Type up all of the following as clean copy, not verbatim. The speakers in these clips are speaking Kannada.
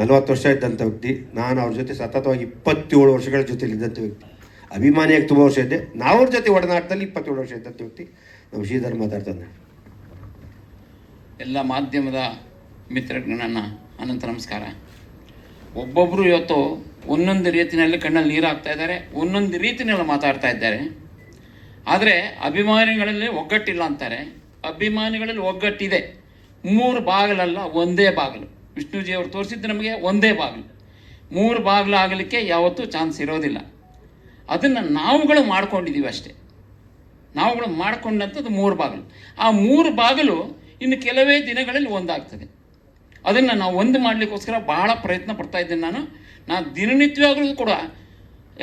40 ವರ್ಷ ಇದ್ದಂಥ ವ್ಯಕ್ತಿ. ನಾನು ಅವ್ರ ಜೊತೆ ಸತತವಾಗಿ 27 ವರ್ಷಗಳ ಜೊತೆಲಿ ಇದ್ದಂಥ ವ್ಯಕ್ತಿ. ಅಭಿಮಾನಿಯಾಗಿ ತುಂಬ ವರ್ಷ ಇದ್ದೆ. ನಾವು ಅವ್ರ ಜೊತೆ ಒಡನಾಟದಲ್ಲಿ 27 ವರ್ಷ ಇದ್ದಂಥ ವ್ಯಕ್ತಿ ನಮ್ಮ ಶ್ರೀಧರ್ ಮಾತಾಡ್ತಾನೆ. ಎಲ್ಲ ಮಾಧ್ಯಮದ ಮಿತ್ರರಿಗೆ ನನ್ನ ಅನಂತ ನಮಸ್ಕಾರ. ಒಬ್ಬೊಬ್ಬರು ಇವತ್ತು ಒಂದೊಂದು ರೀತಿಯಲ್ಲಿ ಕಣ್ಣಲ್ಲಿ ನೀರು ಹಾಕ್ತಾ ಇದ್ದಾರೆ, ಒಂದೊಂದು ರೀತಿಯಲ್ಲಿ ಮಾತಾಡ್ತಾ ಇದ್ದಾರೆ. ಆದರೆ ಅಭಿಮಾನಿಗಳಲ್ಲಿ ಒಗ್ಗಟ್ಟಿಲ್ಲ ಅಂತಾರೆ. ಅಭಿಮಾನಿಗಳಲ್ಲಿ ಒಗ್ಗಟ್ಟಿದೆ. 3 ಬಾಗಿಲಲ್ಲ, ಒಂದೇ ಬಾಗಿಲು. ವಿಷ್ಣುಜಿಯವರು ತೋರಿಸಿದ್ದು ನಮಗೆ ಒಂದೇ ಬಾಗಿಲು. 3 ಬಾಗಿಲು ಆಗಲಿಕ್ಕೆ ಯಾವತ್ತೂ ಚಾನ್ಸ್ ಇರೋದಿಲ್ಲ. ಅದನ್ನು ನಾವುಗಳು ಮಾಡ್ಕೊಂಡಿದ್ದೀವಿ ಅಷ್ಟೇ. ನಾವುಗಳು ಮಾಡ್ಕೊಂಡಂಥದ್ದು 3 ಬಾಗಿಲು. ಆ 3 ಬಾಗಿಲು ಇನ್ನು ಕೆಲವೇ ದಿನಗಳಲ್ಲಿ ಒಂದಾಗ್ತದೆ. ಅದನ್ನು ನಾವು ಒಂದು ಮಾಡಲಿಕ್ಕೋಸ್ಕರ ಬಹಳ ಪ್ರಯತ್ನ ಪಡ್ತಾ ಇದ್ದೀನಿ. ನಾನು ದಿನನಿತ್ಯವಾಗಲೂ ಕೂಡ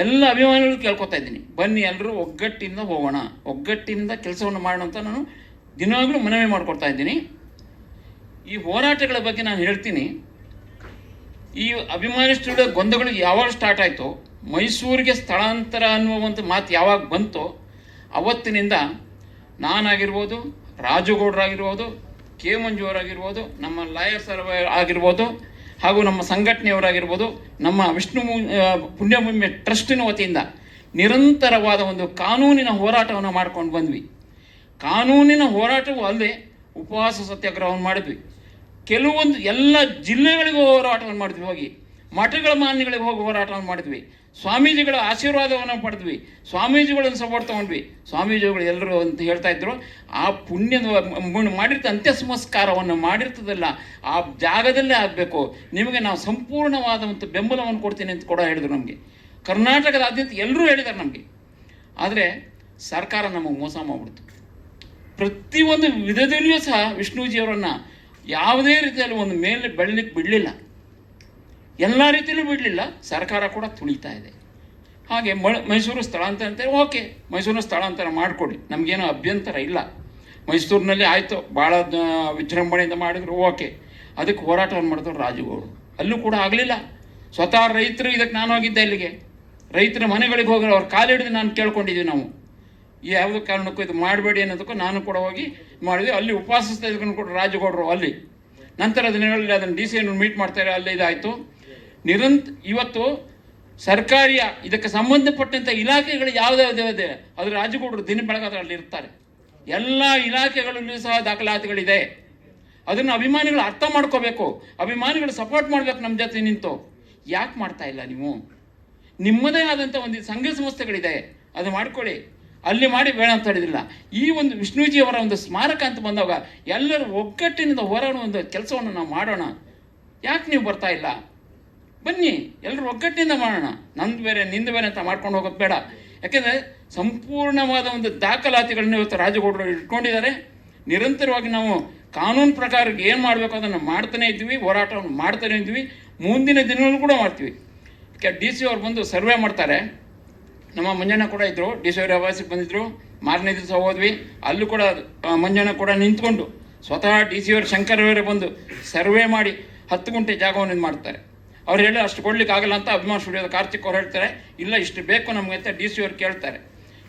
ಎಲ್ಲ ಅಭಿಮಾನಿಗಳು ಕೇಳ್ಕೊತಾ ಇದ್ದೀನಿ, ಬನ್ನಿ ಎಲ್ಲರೂ ಒಗ್ಗಟ್ಟಿಂದ ಹೋಗೋಣ, ಒಗ್ಗಟ್ಟಿನಿಂದ ಕೆಲಸವನ್ನು ಮಾಡೋಣ ಅಂತ ನಾನು ದಿನವಾಗಲೂ ಮನವಿ ಮಾಡಿಕೊಡ್ತಾ ಇದ್ದೀನಿ. ಈ ಹೋರಾಟಗಳ ಬಗ್ಗೆ ನಾನು ಹೇಳ್ತೀನಿ. ಈ ಅಭಿಮಾನಿ ಸ್ಟುಡಿಯೋ ಗೊಂದಗಳು ಯಾವಾಗ ಸ್ಟಾರ್ಟ್ ಆಯಿತೋ, ಮೈಸೂರಿಗೆ ಸ್ಥಳಾಂತರ ಅನ್ನುವಂಥ ಮಾತು ಯಾವಾಗ ಬಂತೋ ಅವತ್ತಿನಿಂದ ನಾನಾಗಿರ್ಬೋದು, ರಾಜುಗೌಡರಾಗಿರ್ಬೋದು, ಕೆ ಮಂಜುವರಾಗಿರ್ಬೋದು, ನಮ್ಮ ಲಾಯರ್ಸ್ ಆಗಿರ್ಬೋದು, ಹಾಗೂ ನಮ್ಮ ಸಂಘಟನೆಯವರಾಗಿರ್ಬೋದು, ನಮ್ಮ ವಿಷ್ಣು ಪುಣ್ಯಭೂಮಿ ಟ್ರಸ್ಟಿನ ವತಿಯಿಂದ ನಿರಂತರವಾದ ಒಂದು ಕಾನೂನಿನ ಹೋರಾಟವನ್ನು ಮಾಡ್ಕೊಂಡು ಬಂದ್ವಿ. ಕಾನೂನಿನ ಹೋರಾಟವೂ ಅಲ್ಲದೆ ಉಪವಾಸ ಸತ್ಯಾಗ್ರಹವನ್ನು ಮಾಡಿದ್ವಿ. ಕೆಲವೊಂದು ಎಲ್ಲ ಜಿಲ್ಲೆಗಳಿಗೂ ಹೋರಾಟವನ್ನು ಮಾಡಿದ್ವಿ. ಹೋಗಿ ಮಠಗಳ ಮಾನ್ಯಗಳಿಗೆ ಹೋಗಿ ಹೋರಾಟವನ್ನು ಮಾಡಿದ್ವಿ. ಸ್ವಾಮೀಜಿಗಳ ಆಶೀರ್ವಾದವನ್ನು ಪಡೆದ್ವಿ. ಸ್ವಾಮೀಜಿಗಳನ್ನು ಸಪೋರ್ಟ್ ತೊಗೊಂಡ್ವಿ. ಸ್ವಾಮೀಜಿಗಳು ಎಲ್ಲರೂ ಅಂತ ಹೇಳ್ತಾ ಇದ್ರು, ಆ ಪುಣ್ಯದ ಮಾಡಿರ್ತ ಅಂತ್ಯ ಸಂಸ್ಕಾರವನ್ನು ಮಾಡಿರ್ತದಲ್ಲ ಆ ಜಾಗದಲ್ಲೇ ಆಗಬೇಕು, ನಿಮಗೆ ನಾವು ಸಂಪೂರ್ಣವಾದಂಥ ಬೆಂಬಲವನ್ನು ಕೊಡ್ತೀನಿ ಅಂತ ಕೂಡ ಹೇಳಿದ್ರು. ನಮಗೆ ಕರ್ನಾಟಕದಾದ್ಯಂತ ಎಲ್ಲರೂ ಹೇಳಿದ್ದಾರೆ ನಮಗೆ. ಆದರೆ ಸರ್ಕಾರ ನಮಗೆ ಮೋಸ ಮಾಡಿಬಿಡ್ತು. ಪ್ರತಿಯೊಂದು ವಿಧದಲ್ಲಿಯೂ ಸಹ ವಿಷ್ಣುಜಿಯವರನ್ನು ಯಾವುದೇ ರೀತಿಯಲ್ಲಿ ಒಂದು ಮೇಲೆ ಬೆಳಲಿಕ್ಕೆ ಬಿಡಲಿಲ್ಲ, ಎಲ್ಲ ರೀತಿಯಲ್ಲೂ ಬಿಡಲಿಲ್ಲ. ಸರ್ಕಾರ ಕೂಡ ತುಳಿತಾ ಇದೆ. ಹಾಗೆ ಮೈಸೂರು ಸ್ಥಳಾಂತರ ಅಂತ, ಓಕೆ, ಮೈಸೂರಿನ ಸ್ಥಳಾಂತರ ಮಾಡಿಕೊಡಿ, ನಮಗೇನೋ ಅಭ್ಯಂತರ ಇಲ್ಲ. ಮೈಸೂರಿನಲ್ಲಿ ಆಯಿತು, ಭಾಳ ವಿಜೃಂಭಣೆಯಿಂದ ಮಾಡಿದ್ರು, ಓಕೆ. ಅದಕ್ಕೆ ಹೋರಾಟವನ್ನು ಮಾಡಿದ್ರು ರಾಜುಗೌಡರು. ಅಲ್ಲೂ ಕೂಡ ಆಗಲಿಲ್ಲ. ಸ್ವತಃ ರೈತರು, ಇದಕ್ಕೆ ನಾನು ಹೋಗಿದ್ದೆ ಇಲ್ಲಿಗೆ, ರೈತರ ಮನೆಗಳಿಗೆ ಹೋಗಿ ಅವ್ರ ಕಾಲಿಡಿದು ನಾನು ಕೇಳ್ಕೊಂಡಿದ್ದೀವಿ. ನಾವು ಯಾವುದೋ ಕಾರಣಕ್ಕೂ ಇದು ಮಾಡಬೇಡಿ ಅನ್ನೋದಕ್ಕೂ ನಾನು ಕೂಡ ಹೋಗಿ ಮಾಡಿದ್ವಿ. ಅಲ್ಲಿ ಉಪವಾಸ ಕೂಡ ರಾಜುಗೌಡರು ಅಲ್ಲಿ. ನಂತರ ದಿನಗಳಲ್ಲಿ ಅದನ್ನು ಡಿ ಸಿ ಮೀಟ್ ಮಾಡ್ತಾರೆ, ಅಲ್ಲಿ ಇದಾಯಿತು. ಇವತ್ತು ಸರ್ಕಾರಿಯ ಇದಕ್ಕೆ ಸಂಬಂಧಪಟ್ಟಂಥ ಇಲಾಖೆಗಳು ಯಾವುದ್ಯಾವುದೇ ಅದು ರಾಜುಗೌಡರು ದಿನ ಬೆಳಗಾದಲ್ಲಿ ಇರ್ತಾರೆ. ಎಲ್ಲ ಇಲಾಖೆಗಳಲ್ಲೂ ಸಹ ದಾಖಲಾತಿಗಳಿದೆ. ಅದನ್ನು ಅಭಿಮಾನಿಗಳು ಅರ್ಥ ಮಾಡ್ಕೋಬೇಕು, ಅಭಿಮಾನಿಗಳು ಸಪೋರ್ಟ್ ಮಾಡಬೇಕು ನಮ್ಮ ಜೊತೆ ನಿಂತು. ಯಾಕೆ ಮಾಡ್ತಾ ಇಲ್ಲ ನೀವು? ನಿಮ್ಮದೇ ಆದಂಥ ಒಂದು ಸಂಘ ಸಂಸ್ಥೆಗಳಿದೆ, ಅದು ಮಾಡ್ಕೊಳ್ಳಿ. ಅಲ್ಲಿ ಮಾಡಿ ಬೇಡ ಅಂತ ಹೇಳಿದಿಲ್ಲ. ಈ ಒಂದು ವಿಷ್ಣುಜಿಯವರ ಒಂದು ಸ್ಮಾರಕ ಅಂತ ಬಂದಾಗ ಎಲ್ಲರೂ ಒಗ್ಗಟ್ಟಿನಿಂದ ಹೋರಾಡುವ ಒಂದು ಕೆಲಸವನ್ನು ನಾವು ಮಾಡೋಣ. ಯಾಕೆ ನೀವು ಬರ್ತಾ ಇಲ್ಲ? ಬನ್ನಿ, ಎಲ್ಲರೂ ಒಗ್ಗಟ್ಟಿನಿಂದ ಮಾಡೋಣ. ನಂದು ಬೇರೆ ನಿಂದು ಬೇರೆ ಅಂತ ಮಾಡ್ಕೊಂಡು ಹೋಗೋದು ಬೇಡ. ಯಾಕೆಂದರೆ ಸಂಪೂರ್ಣವಾದ ಒಂದು ದಾಖಲಾತಿಗಳನ್ನ ಇವತ್ತು ರಾಜಗೌಡರು ಇಟ್ಕೊಂಡಿದ್ದಾರೆ. ನಿರಂತರವಾಗಿ ನಾವು ಕಾನೂನು ಪ್ರಕಾರ ಏನು ಮಾಡಬೇಕು ಅದನ್ನು ಮಾಡ್ತಾನೆ ಇದ್ವಿ, ಹೋರಾಟವನ್ನು ಮಾಡ್ತಾನೆ ಇದ್ವಿ, ಮುಂದಿನ ದಿನಗಳು ಕೂಡ ಮಾಡ್ತೀವಿ. ಡಿ ಸಿ ಅವ್ರು ಬಂದು ಸರ್ವೆ ಮಾಡ್ತಾರೆ. ನಮ್ಮ ಮಂಜಣ್ಣ ಕೂಡ ಇದ್ದರು, ಡಿ ಸಿ ಅವ್ರ ಆವಾಸಕ್ಕೆ ಬಂದಿದ್ದರು. ಮಾರನೇ ದಿವಸ ಹೋದ್ವಿ, ಅಲ್ಲೂ ಕೂಡ ಮಂಜಣ್ಣ ಕೂಡ ನಿಂತ್ಕೊಂಡು ಸ್ವತಃ ಡಿ ಸಿ ಅವರು ಶಂಕರವರೇ ಬಂದು ಸರ್ವೆ ಮಾಡಿ 10 ಗುಂಟೆ ಜಾಗವನ್ನು ಇದು ಮಾಡ್ತಾರೆ. ಅವ್ರು ಹೇಳಿ ಅಷ್ಟು ಕೊಡ್ಲಿಕ್ಕೆ ಆಗಲ್ಲ ಅಂತ ಅಭಿಮಾನ್ ಸ್ಟುಡಿಯೋದ ಕಾರ್ತಿಕ್ ಅವ್ರು ಹೇಳ್ತಾರೆ, ಇಲ್ಲ ಇಷ್ಟು ಬೇಕು ನಮಗೆ ಅಂತ ಡಿ ಸಿ ಅವ್ರು ಕೇಳ್ತಾರೆ.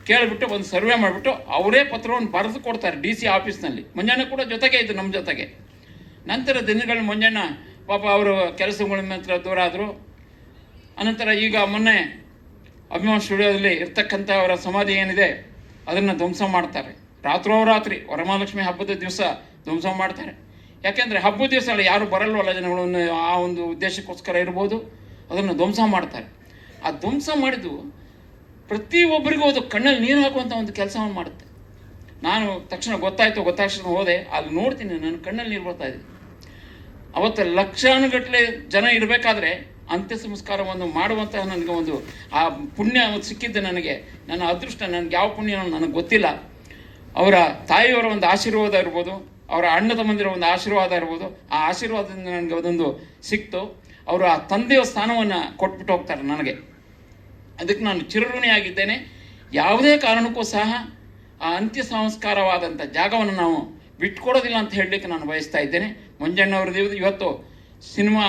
ಕೇಳಿಬಿಟ್ಟು ಒಂದು ಸರ್ವೆ ಮಾಡಿಬಿಟ್ಟು ಅವರೇ ಪತ್ರವನ್ನು ಬರೆದು ಕೊಡ್ತಾರೆ ಡಿ ಸಿ ಆಫೀಸ್ನಲ್ಲಿ. ಮಂಜಣ್ಣ ಕೂಡ ಜೊತೆಗೆ ಇದ್ದು ನಮ್ಮ ಜೊತೆಗೆ. ನಂತರ ದಿನಗಳು ಮಂಜಣ್ಣ ಪಾಪ ಅವರು ಕೆಲಸಗಳ ನಂತರ ದೂರ ಆದರು. ಅನಂತರ ಈಗ ಮೊನ್ನೆ ಅಭಿಮಾನ್ ಸ್ಟುಡಿಯೋದಲ್ಲಿ ಇರ್ತಕ್ಕಂಥ ಅವರ ಸಮಾಧಿ ಏನಿದೆ ಅದನ್ನು ಧ್ವಂಸ ಮಾಡ್ತಾರೆ. ರಾತ್ರೋರಾತ್ರಿ ವರಮಹಾಲಕ್ಷ್ಮಿ ಹಬ್ಬದ ದಿವಸ ಧ್ವಂಸ ಮಾಡ್ತಾರೆ. ಯಾಕೆಂದರೆ ಹಬ್ಬದ ದಿವಸ ಯಾರು ಬರಲ್ವಲ್ಲ ಜನಗಳನ್ನು, ಆ ಒಂದು ಉದ್ದೇಶಕ್ಕೋಸ್ಕರ ಇರ್ಬೋದು, ಅದನ್ನು ಧ್ವಂಸ ಮಾಡ್ತಾರೆ. ಆ ಧ್ವಂಸ ಮಾಡಿದ್ದು ಪ್ರತಿಯೊಬ್ಬರಿಗೂ ಅದು ಕಣ್ಣಲ್ಲಿ ನೀರು ಹಾಕುವಂಥ ಒಂದು ಕೆಲಸವನ್ನು ಮಾಡುತ್ತೆ. ನಾನು ತಕ್ಷಣ ಗೊತ್ತಾಕ್ಷಣ ಹೋದೆ, ಅಲ್ಲಿ ನೋಡ್ತೀನಿ, ನನ್ನ ಕಣ್ಣಲ್ಲಿ ನೀರು ಬರ್ತಾ ಇದೆ. ಅವತ್ತು ಲಕ್ಷಾನುಗಟ್ಟಲೆ ಜನ ಇರಬೇಕಾದ್ರೆ ಅಂತ್ಯ ಸಂಸ್ಕಾರವನ್ನು ಮಾಡುವಂತಹ ನನಗೆ ಒಂದು ಆ ಪುಣ್ಯ ಸಿಕ್ಕಿದ್ದು ನನಗೆ, ನನ್ನ ಅದೃಷ್ಟ. ನನಗೆ ಯಾವ ಪುಣ್ಯ ನನಗೆ ಗೊತ್ತಿಲ್ಲ. ಅವರ ತಾಯಿಯವರ ಒಂದು ಆಶೀರ್ವಾದ ಇರ್ಬೋದು, ಅವರ ಅಣ್ಣ ತಮ್ಮಂದಿರ ಒಂದು ಆಶೀರ್ವಾದ ಇರ್ಬೋದು, ಆ ಆಶೀರ್ವಾದದಿಂದ ನನಗೆ ಅದೊಂದು ಸಿಕ್ತು. ಅವರು ಆ ತಂದೆಯ ಸ್ಥಾನವನ್ನು ಕೊಟ್ಬಿಟ್ಟು ಹೋಗ್ತಾರೆ ನನಗೆ. ಅದಕ್ಕೆ ನಾನು ಚಿರಋಣಿಯಾಗಿದ್ದೇನೆ. ಯಾವುದೇ ಕಾರಣಕ್ಕೂ ಸಹ ಆ ಅಂತ್ಯ ಸಂಸ್ಕಾರವಾದಂಥ ಜಾಗವನ್ನು ನಾವು ಬಿಟ್ಕೊಡೋದಿಲ್ಲ ಅಂತ ಹೇಳಲಿಕ್ಕೆ ನಾನು ಬಯಸ್ತಾ ಇದ್ದೇನೆ. ಮಂಜಣ್ಣವ್ರದ್ದು ಇವತ್ತು ಸಿನಿಮಾ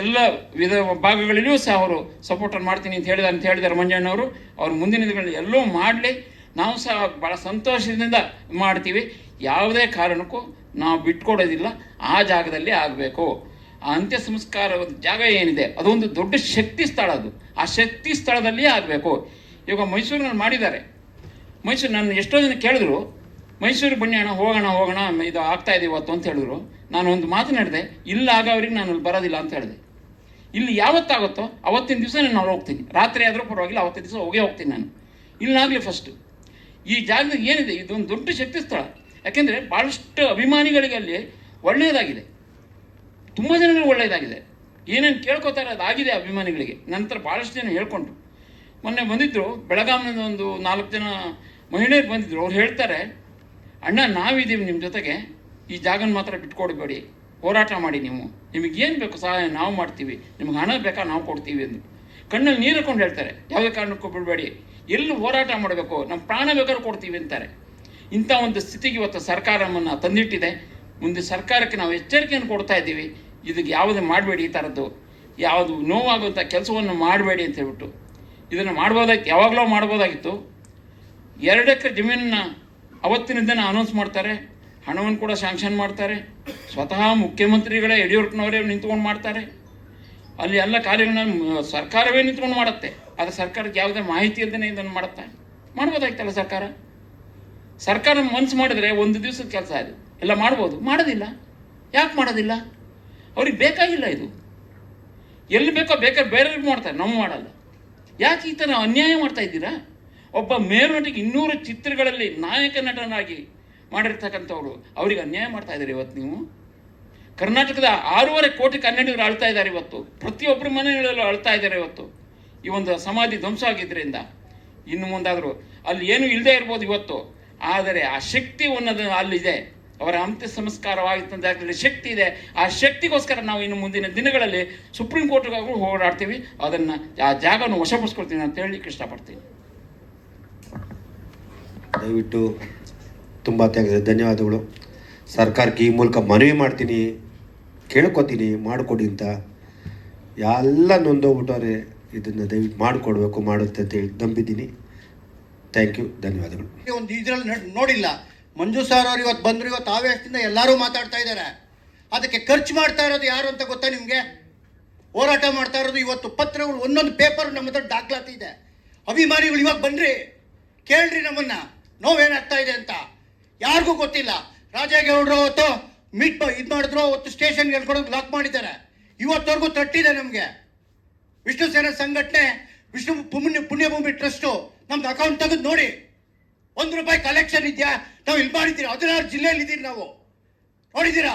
ಎಲ್ಲ ವಿಧ ಭಾಗಗಳಲ್ಲಿಯೂ ಸಹ ಅವರು ಸಪೋರ್ಟನ್ನು ಮಾಡ್ತೀನಿ ಅಂತ ಹೇಳಿದ್ದಾರೆ ಮಂಜಣ್ಣವರು. ಅವ್ರು ಮುಂದಿನ ದಿನಗಳಲ್ಲಿ ಎಲ್ಲವೂ ಮಾಡಲಿ, ನಾವು ಸಹ ಭಾಳ ಸಂತೋಷದಿಂದ ಮಾಡ್ತೀವಿ. ಯಾವುದೇ ಕಾರಣಕ್ಕೂ ನಾವು ಬಿಟ್ಕೊಡೋದಿಲ್ಲ, ಆ ಜಾಗದಲ್ಲಿ ಆಗಬೇಕು. ಆ ಅಂತ್ಯ ಸಂಸ್ಕಾರ ಜಾಗ ಏನಿದೆ ಅದೊಂದು ದೊಡ್ಡ ಶಕ್ತಿ ಸ್ಥಳ. ಅದು ಆ ಶಕ್ತಿ ಸ್ಥಳದಲ್ಲಿಯೇ ಆಗಬೇಕು. ಇವಾಗ ಮೈಸೂರಿನಲ್ಲಿ ಮಾಡಿದ್ದಾರೆ. ಮೈಸೂರು ನಾನು ಎಷ್ಟೋ ಜನ ಕೇಳಿದ್ರು, ಮೈಸೂರಿಗೆ ಬನ್ನಿ ಅಣ್ಣ, ಹೋಗೋಣ ಇದು ಆಗ್ತಾ ಇದೆ ಇವತ್ತು ಅಂತ ಹೇಳಿದ್ರು. ನಾನು ಒಂದು ಮಾತನಾಡಿದೆ, ಇಲ್ಲ ಆಗೋವ್ರಿಗೆ ನಾನು ಅಲ್ಲಿ ಬರೋದಿಲ್ಲ ಅಂತ ಹೇಳಿದೆ. ಇಲ್ಲಿ ಯಾವತ್ತಾಗುತ್ತೋ ಅವತ್ತಿನ ದಿವಸ ನಾನು ಹೋಗ್ತೀನಿ, ರಾತ್ರಿ ಆದರೂ ಪರವಾಗಿಲ್ಲ, ಅವತ್ತಿನ ದಿವಸ ಹೋಗ್ತೀನಿ ನಾನು. ಇಲ್ಲಾಗಲಿ ಫಸ್ಟು ಈ ಜಾಗದಾಗ ಏನಿದೆ ಇದೊಂದು ದೊಡ್ಡ ಶಕ್ತಿ ಸ್ಥಳ. ಯಾಕೆಂದರೆ ಭಾಳಷ್ಟು ಅಭಿಮಾನಿಗಳಿಗೆ ಅಲ್ಲಿ ಒಳ್ಳೆಯದಾಗಿದೆ, ತುಂಬ ಜನಗಳಿಗೆ ಒಳ್ಳೆಯದಾಗಿದೆ. ಏನೇನು ಕೇಳ್ಕೊತಾರೆ ಅದಾಗಿದೆ ಅಭಿಮಾನಿಗಳಿಗೆ. ನಂತರ ಭಾಳಷ್ಟು ಜನ ಹೇಳ್ಕೊಂಡ್ರು. ಮೊನ್ನೆ ಬಂದಿದ್ದರು ಬೆಳಗಾವಿನ ಒಂದು 4 ಜನ ಮಹಿಳೆಯರು ಬಂದಿದ್ದರು. ಅವ್ರು ಹೇಳ್ತಾರೆ, ಅಣ್ಣ ನಾವಿದ್ದೀವಿ ನಿಮ್ಮ ಜೊತೆಗೆ, ಈ ಜಾಗನ ಮಾತ್ರ ಬಿಟ್ಕೊಡ್ಬೇಡಿ, ಹೋರಾಟ ಮಾಡಿ, ನಿಮಗೇನು ಬೇಕು ಸಹಾಯ ನಾವು ಮಾಡ್ತೀವಿ, ನಿಮ್ಗೆ ಹಣ ಬೇಕಾ ನಾವು ಕೊಡ್ತೀವಿ ಎಂದು ಕಣ್ಣಲ್ಲಿ ನೀರು ಹಾಕೊಂಡು ಹೇಳ್ತಾರೆ. ಯಾವುದೇ ಕಾರಣಕ್ಕೂ ಬಿಡಬೇಡಿ, ಎಲ್ಲಿ ಹೋರಾಟ ಮಾಡಬೇಕು, ನಮ್ಮ ಪ್ರಾಣ ಬೇಕಾದ್ರೂ ಕೊಡ್ತೀವಿ ಅಂತಾರೆ. ಇಂಥ ಒಂದು ಸ್ಥಿತಿಗೆ ಇವತ್ತು ಸರ್ಕಾರ ನಮ್ಮನ್ನು ತಂದಿಟ್ಟಿದೆ. ಮುಂದೆ ಸರ್ಕಾರಕ್ಕೆ ನಾವು ಎಚ್ಚರಿಕೆಯನ್ನು ಕೊಡ್ತಾ ಇದ್ದೀವಿ, ಇದಕ್ಕೆ ಯಾವುದೇ ಮಾಡಬೇಡಿ, ಈ ಥರದ್ದು ಯಾವುದು ನೋವಾಗುವಂಥ ಕೆಲಸವನ್ನು ಮಾಡಬೇಡಿ ಅಂತ ಹೇಳ್ಬಿಟ್ಟು. ಇದನ್ನು ಮಾಡ್ಬೋದಾಗಿತ್ತು, ಯಾವಾಗಲೂ ಮಾಡ್ಬೋದಾಗಿತ್ತು. 2 ಎಕರೆ ಜಮೀನನ್ನ ಅವತ್ತಿನ ದಿನ ಅನೌನ್ಸ್ ಮಾಡ್ತಾರೆ, ಹಣವನ್ನು ಕೂಡ ಶಾಂಕ್ಷನ್ ಮಾಡ್ತಾರೆ. ಸ್ವತಃ ಮುಖ್ಯಮಂತ್ರಿಗಳೇ ಯಡಿಯೂರಪ್ಪನವರೇ ನಿಂತ್ಕೊಂಡು ಮಾಡ್ತಾರೆ. ಅಲ್ಲಿ ಎಲ್ಲ ಕಾರ್ಯಗಳನ್ನ ಸರ್ಕಾರವೇ ನಿಂತ್ಕೊಂಡು ಮಾಡುತ್ತೆ. ಆದರೆ ಸರ್ಕಾರಕ್ಕೆ ಯಾವುದೇ ಮಾಹಿತಿ ಇಲ್ಲದೇ ಇದನ್ನು ಮಾಡ್ಬೋದಾಗಿತ್ತಲ್ಲ ಸರ್ಕಾರ ಮನ್ಸು ಮಾಡಿದ್ರೆ ಒಂದು ದಿವಸದ ಕೆಲಸ ಅದು ಎಲ್ಲ ಮಾಡ್ಬೋದು. ಮಾಡೋದಿಲ್ಲ. ಯಾಕೆ ಮಾಡೋದಿಲ್ಲ? ಅವ್ರಿಗೆ ಬೇಕಾಗಿಲ್ಲ ಇದು. ಎಲ್ಲಿ ಬೇಕೋ ಬೇಕಾದ್ರೆ ಬೇರೆಯವ್ರಿಗೆ ಮಾಡ್ತಾರೆ, ನಾವು ಮಾಡಲ್ಲ. ಯಾಕೆ ಈ ಥರ ಅನ್ಯಾಯ ಮಾಡ್ತಾ ಇದ್ದೀರಾ? ಒಬ್ಬ ಮೇಲ್ನಟಿಗೆ 200 ಚಿತ್ರಗಳಲ್ಲಿ ನಾಯಕ ನಟನಾಗಿ ಮಾಡಿರ್ತಕ್ಕಂಥವ್ರು ಅವ್ರಿಗೆ ಅನ್ಯಾಯ ಮಾಡ್ತಾ ಇದ್ದಾರೆ. ಇವತ್ತು ನೀವು ಕರ್ನಾಟಕದ 6.5 ಕೋಟಿ ಕನ್ನಡಿಗರು ಅಳ್ತಾ ಇದ್ದಾರೆ. ಇವತ್ತು ಪ್ರತಿಯೊಬ್ಬರ ಮನೆಗಳಲ್ಲೂ ಅಳ್ತಾ ಇದ್ದಾರೆ. ಇವತ್ತು ಈ ಒಂದು ಸಮಾಧಿ ಧ್ವಂಸ ಆಗಿದ್ದರಿಂದ ಇನ್ನು ಮುಂದಾದರೂ ಅಲ್ಲಿ ಏನೂ ಇಲ್ಲದೆ ಇರ್ಬೋದು ಇವತ್ತು, ಆದರೆ ಆ ಶಕ್ತಿ ಅನ್ನೋದು ಅಲ್ಲಿದೆ. ಅವರ ಅಂತ್ಯ ಸಂಸ್ಕಾರವಾಗಿದ್ದಂಥ ಜಾಗದಲ್ಲಿ ಶಕ್ತಿ ಇದೆ. ಆ ಶಕ್ತಿಗೋಸ್ಕರ ನಾವು ಇನ್ನು ಮುಂದಿನ ದಿನಗಳಲ್ಲಿ ಸುಪ್ರೀಂ ಕೋರ್ಟ್ಗಾಗೂ ಹೋರಾಡ್ತೀವಿ. ಅದನ್ನು ಆ ಜಾಗವನ್ನು ವಶಪಡಿಸ್ಕೊಳ್ತೀನಿ ಅಂತ ಹೇಳಲಿಕ್ಕೆ ಇಷ್ಟಪಡ್ತೀನಿ. ದಯವಿಟ್ಟು ತುಂಬ ಧನ್ಯವಾದಗಳು. ಸರ್ಕಾರಕ್ಕೆ ಈ ಮೂಲಕ ಮನವಿ ಮಾಡ್ತೀನಿ, ಕೇಳ್ಕೊತೀನಿ, ಮಾಡಿಕೊಡಿ ಅಂತ. ಎಲ್ಲ ನೊಂದೋಗ್ಬಿಟ್ಟವ್ರೆ, ಇದನ್ನು ದಯವಿಟ್ಟು ಮಾಡಿಕೊಡ್ಬೇಕು, ಮಾಡುತ್ತೆ ಅಂತೇಳಿ ನಂಬಿದ್ದೀನಿ. ಥ್ಯಾಂಕ್ ಯು, ಧನ್ಯವಾದಗಳು. ಒಂದು ಇದರಲ್ಲಿ ನೋಡಿಲ್ಲ. ಮಂಜು ಸರ್ ಅವರು ಇವತ್ತು ಬಂದರು, ಇವತ್ತು ಆವೇಶದಿಂದ ಎಲ್ಲರೂ ಮಾತಾಡ್ತಾ ಇದ್ದಾರೆ. ಅದಕ್ಕೆ ಖರ್ಚು ಮಾಡ್ತಾ ಇರೋದು ಯಾರು ಅಂತ ಗೊತ್ತಾ ನಿಮಗೆ? ಹೋರಾಟ ಮಾಡ್ತಾ ಇರೋದು. ಇವತ್ತು ಪತ್ರಗಳು ಒಂದೊಂದು ಪೇಪರ್ ನಮ್ಮ ಹತ್ರ ದಾಖಲಾತಿ ಇದೆ. ಅಭಿಮಾನಿಗಳು ಇವಾಗ ಬನ್ನಿರಿ, ಕೇಳ್ರಿ ನಮ್ಮನ್ನ, ನೋವೇನಾಗ್ತಾ ಇದೆ ಅಂತ. ಯಾರಿಗೂ ಗೊತ್ತಿಲ್ಲ. ರಾಜೇಗೌಡರು ಅವತ್ತು ಇದು ಮಾಡಿದ್ರು, ಅವತ್ತು ಸ್ಟೇಷನ್ಗೆ ಹೇಳ್ಕೊಡೋದು ಲಾಕ್ ಮಾಡಿದ್ದಾರೆ. ಇವತ್ತವರೆಗೂ ತಟ್ಟಿದೆ ನಮಗೆ. ವಿಷ್ಣು ಸೇನಾ ಸಂಘಟನೆ, ವಿಷ್ಣು ಪುಣ್ಯಭೂಮಿ ಟ್ರಸ್ಟು ನಮ್ದು ಅಕೌಂಟ್ ತೆಗೆದು ನೋಡಿ, ₹1 ಕಲೆಕ್ಷನ್ ಇದೆಯಾ? ನಾವು ಇಲ್ಲಿ ಮಾಡಿದ್ದೀರಾ? 16 ಜಿಲ್ಲೆಯಲ್ಲಿ ಇದ್ದೀರಿ ನಾವು, ನೋಡಿದ್ದೀರಾ?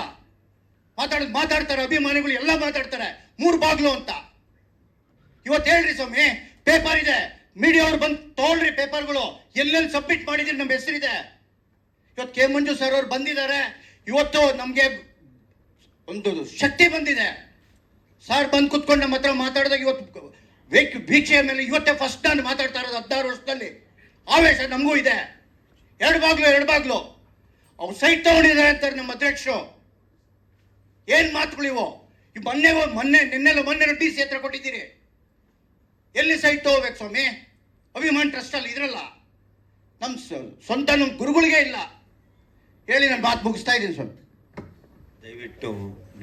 ಮಾತಾಡ್ತಾರೆ ಅಭಿಮಾನಿಗಳು, ಎಲ್ಲ ಮಾತಾಡ್ತಾರೆ 3 ಬಾಗ್ಲು ಅಂತ. ಇವತ್ತು ಹೇಳ್ರಿ ಸ್ವಾಮಿ, ಪೇಪರ್ ಇದೆ, ಮೀಡಿಯಾ ಅವ್ರು ಬಂದು ತಗೊಳ್ರಿ ಪೇಪರ್ಗಳು, ಎಲ್ಲೆಲ್ಲಿ ಸಬ್ಮಿಟ್ ಮಾಡಿದ್ದೀರಿ, ನಮ್ಮ ಹೆಸರಿದೆ. ಇವತ್ತು ಕೆ ಮಂಜು ಸರ್ ಅವ್ರು ಬಂದಿದ್ದಾರೆ. ಇವತ್ತು ನಮಗೆ ಒಂದು ಶಕ್ತಿ ಬಂದಿದೆ. ಸರ್ ಬಂದು ಕುತ್ಕೊಂಡು ನಮ್ಮ ಹತ್ರ ಮಾತಾಡಿದಾಗ ಇವತ್ತು ಭೀಕ್ಷೆಯ ಮೇಲೆ ಇವತ್ತೇ ಫಸ್ಟ್ ನಾನು ಮಾತಾಡ್ತಾ ಇರೋದು 16 ವರ್ಷದಲ್ಲಿ. ಆವೇಶ ನಮಗೂ ಇದೆ. 2 ಬಾಗ್ಲು ಅವ್ರು ಸೈಟ್ ತಗೊಂಡಿದ್ದಾರೆ ಅಂತಾರೆ ನಮ್ಮ ಅಧ್ಯಕ್ಷರು. ಏನು ಮಾತುಗಳು ಇವು? ಮೊನ್ನೆ DC ಹತ್ರ ಕೊಟ್ಟಿದ್ದೀರಿ. ಎಲ್ಲಿ ಸೈಟ್ ತಗೋಬೇಕು ಸ್ವಾಮಿ? ಅಭಿಮಾನ್ ಟ್ರಸ್ಟಲ್ಲಿ ಇದ್ರಲ್ಲ, ನಮ್ಮ ಸ್ವಂತ ನಮ್ಮ ಗುರುಗಳಿಗೆ ಇಲ್ಲ. ಹೇಳಿ, ನಾನು ಮಾತು ಮುಗಿಸ್ತಾ ಇದ್ದೀನಿ ಸ್ವಾಮಿ. ದಯವಿಟ್ಟು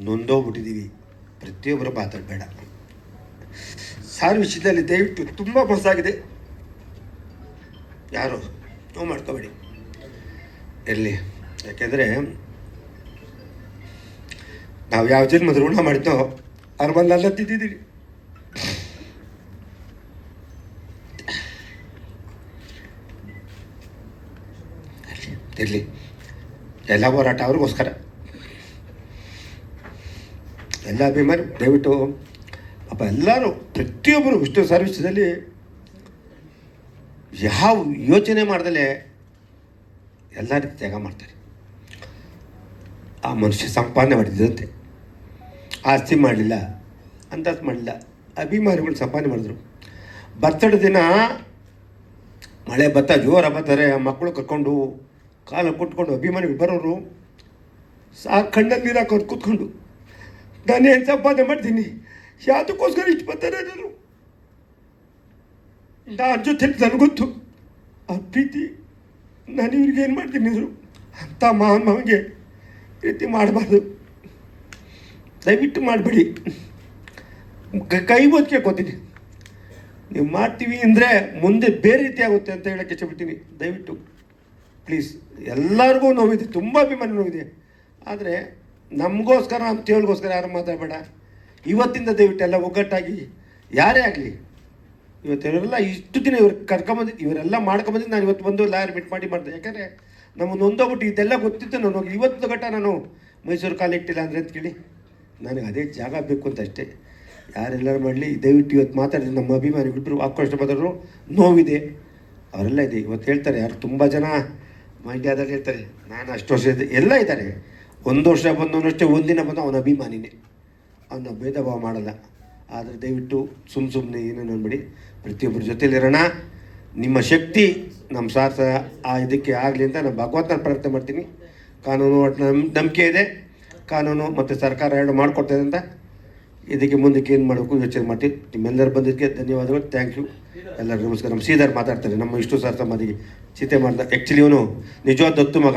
ನೊಂದೋಗ್ಬಿಟ್ಟಿದ್ದೀವಿ, ಪ್ರತಿಯೊಬ್ಬರು ಮಾತಾಡಬೇಡ. ಸಾರ್ ವಿಷಯದಲ್ಲಿ ದಯವಿಟ್ಟು ತುಂಬ ಮೋಸ ಆಗಿದೆ. ಯಾರು ನೋವು ಮಾಡ್ಕೋಬೇಡಿ, ಇರಲಿ. ಯಾಕೆಂದರೆ ನಾವು ಯಾವ ಜನ್ಮದ ಋಣ ಮಾಡಿದ್ದೋ ಅವ್ರ ಬಂದೆಲ್ಲ ತಿದ್ದಿದ್ದೀವಿ. ಇರಲಿ, ಎಲ್ಲ ಹೋರಾಟ ಅವ್ರಿಗೋಸ್ಕರ. ಎಲ್ಲ ಅಭಿಮಾನಿ ದಯವಿಟ್ಟು ಪಾಪ ಎಲ್ಲರೂ ಪ್ರತಿಯೊಬ್ಬರು ವಿಷ್ಣು ಸರ್ವಿಸದಲ್ಲಿ ಯಾವ ಯೋಚನೆ ಮಾಡ್ದಲೇ ಎಲ್ಲ ರೀತಿ ತ್ಯಾಗ ಮಾಡ್ತಾರೆ. ಆ ಮನುಷ್ಯ ಸಂಪಾದನೆ ಮಾಡಿದಂತೆ ಆಸ್ತಿ ಮಾಡಲಿಲ್ಲ, ಅಂದಾಜು ಮಾಡಲಿಲ್ಲ, ಅಭಿಮಾನಿಗಳು ಸಂಪಾದನೆ ಮಾಡಿದ್ರು. ಬರ್ತಡೇ ದಿನ ಮಳೆ ಜೋರ ಬರ್ತಾರೆ, ಆ ಮಕ್ಕಳು ಕರ್ಕೊಂಡು ಕಾಲ ಕೊಟ್ಕೊಂಡು ಅಭಿಮಾನಿಗಳು ಬರೋರು ಕಣ್ಣಲ್ಲಿ ನೀರು ಹಾಕೋದು ಕೂತ್ಕೊಂಡು, ನಾನೇನು ಸಂಪಾದನೆ ಮಾಡ್ತೀನಿ, ಯಾವುದಕ್ಕೋಸ್ಕರ ಇಷ್ಟು ಬರ್ತಾರೆ ಅನ್ನೋರು. ನಾನು ಜೊತೆಲಿ ನನಗೊತ್ತು ಆ ಪ್ರೀತಿ. ನಾನು ಇವ್ರಿಗೆ ಏನು ಮಾಡ್ತೀನಿ ಅಂದರು ಅಂತ ಮಾವನಿಗೆ ರೀತಿ ಮಾಡಬಾರ್ದು. ದಯವಿಟ್ಟು ಮಾಡಿಬಿಡಿ. ಕೈ ಒತ್ತಿಗೆ ಕೊತ್ತೀನಿ, ನೀವು ಮಾಡ್ತೀವಿ ಅಂದರೆ ಮುಂದೆ ಬೇರೆ ರೀತಿ ಆಗುತ್ತೆ ಅಂತ ಹೇಳೋಕ್ಕೆ ಇಷ್ಟಪಡ್ತೀನಿ. ದಯವಿಟ್ಟು ಪ್ಲೀಸ್, ಎಲ್ಲರಿಗೂ ನೋವಿದೆ, ತುಂಬ ಅಭಿಮಾನ ನೋವಿದೆ. ಆದರೆ ನಮಗೋಸ್ಕರ, ನಮ್ಮ ತೇವಳಿಗೋಸ್ಕರ ಯಾರು ಮಾತಾಡಬೇಡ. ಇವತ್ತಿಂದ ದಯವಿಟ್ಟು ಎಲ್ಲ ಒಗ್ಗಟ್ಟಾಗಿ, ಯಾರೇ ಆಗಲಿ, ಇವತ್ತೆಲ್ಲ ಇಷ್ಟು ದಿನ ಇವ್ರು ಕರ್ಕೊಂಬಂದಿದ್ದು, ಇವರೆಲ್ಲ ಮಾಡ್ಕೊಂಬಂದಿದ್ದು ನಾನು ಇವತ್ತು ಬಂದು ಲಾಯರ್ ಬಿಟ್ಟು ಮಾಡಿದೆ. ಯಾಕಂದರೆ ನಮ್ಮನ್ನು ಒಂದೋಗ್ಬಿಟ್ಟು ಇದೆಲ್ಲ ಗೊತ್ತಿತ್ತು. ನಾನು ಇವತ್ತು ಗಟ್ಟ ನಾನು ಮೈಸೂರು ಕಾಲು ಇಟ್ಟಿಲ್ಲ ಅಂದರೆ ಅಂತ ಕೇಳಿ ನನಗೆ ಅದೇ ಜಾಗ ಬೇಕು ಅಂತ ಅಷ್ಟೇ. ಯಾರೆಲ್ಲರೂ ಮಾಡಲಿ, ದಯವಿಟ್ಟು ಇವತ್ತು ಮಾತಾಡಿದ್ರೆ ನಮ್ಮ ಅಭಿಮಾನಿಗಳಿಬ್ಬರು ಆಕ್ರೋಶ ಮಾತಾಡೋರು, ನೋವಿದೆ, ಅವರೆಲ್ಲ ಇದೆ. ಇವತ್ತು ಹೇಳ್ತಾರೆ, ಯಾರು ತುಂಬ ಜನ ಮಂಡ್ಯದಲ್ಲಿ ಹೇಳ್ತಾರೆ ನಾನು ಅಷ್ಟು ವರ್ಷ ಇದ್ದೆ, ಎಲ್ಲ ಇದ್ದಾರೆ. ಒಂದು ವರ್ಷ ಬಂದವನಷ್ಟೇ, ಒಂದಿನ ಬಂದು ಅವನ ಅಭಿಮಾನಿನೇ, ಅವನ ಭೇದ ಭಾವ ಮಾಡಲ್ಲ. ಆದರೆ ದಯವಿಟ್ಟು ಸುಮ್ಮನೆ ಏನೇನು ಅನ್ಬೇಡಿ, ಪ್ರತಿಯೊಬ್ಬರ ಜೊತೆಲಿರೋಣ. ನಿಮ್ಮ ಶಕ್ತಿ ನಮ್ಮ ಸಾರ್ಥ ಆ ಇದಕ್ಕೆ ಆಗಲಿ ಅಂತ ನಾನು ಭಗವಂತನ ಪ್ರಾರ್ಥನೆ ಮಾಡ್ತೀನಿ. ಕಾನೂನು ಒಟ್ಟು ನಂಬಿಕೆ ಇದೆ, ಕಾನೂನು ಮತ್ತು ಸರ್ಕಾರ ಎರಡು ಮಾಡಿಕೊಡ್ತದೆ ಅಂತ. ಇದಕ್ಕೆ ಮುಂದಕ್ಕೆ ಏನು ಮಾಡಬೇಕು ಯೋಚನೆ ಮಾಡ್ತೀವಿ. ನಿಮ್ಮೆಲ್ಲರೂ ಬಂದಿದ್ದಕ್ಕೆ ಧನ್ಯವಾದಗಳು, ಥ್ಯಾಂಕ್ ಯು. ಎಲ್ಲರಿಗೂ ನಮಸ್ಕಾರ. ನಮ್ಮ ಶ್ರೀಧರ್ ಮಾತಾಡ್ತಾರೆ, ನಮ್ಮ ಇಷ್ಟು ಸಾರ್ಥ ಮದಿಗೆ ಚಿತೆ ಮಾಡ್ದ. ಆ್ಯಕ್ಚುಲಿ ಇವನು ನಿಜವಾದ ದತ್ತು ಮಗ.